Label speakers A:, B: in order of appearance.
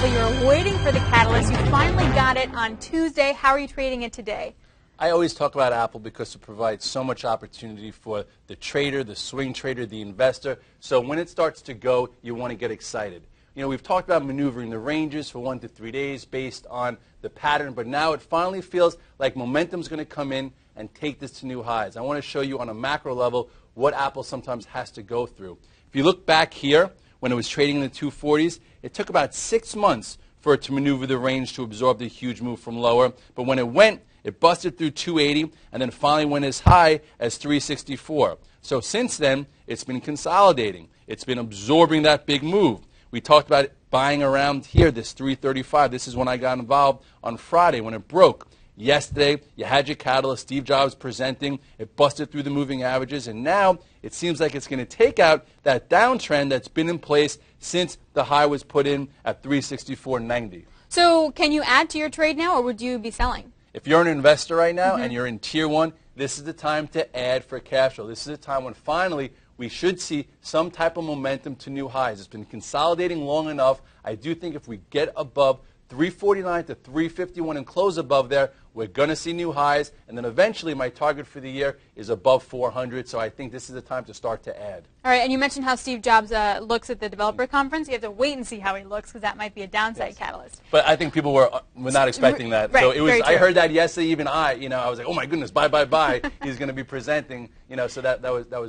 A: Apple. You were waiting for the catalyst. You finally got it on Tuesday. How are you trading it today?
B: I always talk about Apple because it provides so much opportunity for the trader, the swing trader, the investor. So when it starts to go, you want to get excited. You know, we've talked about maneuvering the ranges for 1 to 3 days based on the pattern, but now it finally feels like momentum's going to come in and take this to new highs. I want to show you on a macro level what Apple sometimes has to go through. If you look back here, when it was trading in the 240s, it took about 6 months for it to maneuver the range to absorb the huge move from lower. But when it went, it busted through 280 and then finally went as high as 364. So since then, it's been consolidating. It's been absorbing that big move. We talked about it buying around here, this 335. This is when I got involved on Friday when it broke. Yesterday, you had your catalyst, Steve Jobs presenting. It busted through the moving averages, and now it seems like it's going to take out that downtrend that's been in place since the high was put in at 364.90.
A: So can you add to your trade now, or would you be selling?
B: If you're an investor right now and you're in Tier 1, this is the time to add for cash flow. This is the time when finally we should see some type of momentum to new highs. It's been consolidating long enough. I do think if we get above 349 to 351 and close above there, we're going to see new highs, and then eventually my target for the year is above 400, so I think this is the time to start to add.
A: All right, and you mentioned how Steve Jobs looks at the developer conference. You have to wait and see how he looks because that might be a downside catalyst.
B: But I think people were not expecting that.
A: Right,
B: so it was.
A: very true.
B: I heard that yesterday. Even I was like, oh my goodness, buy. He's going to be presenting. So that was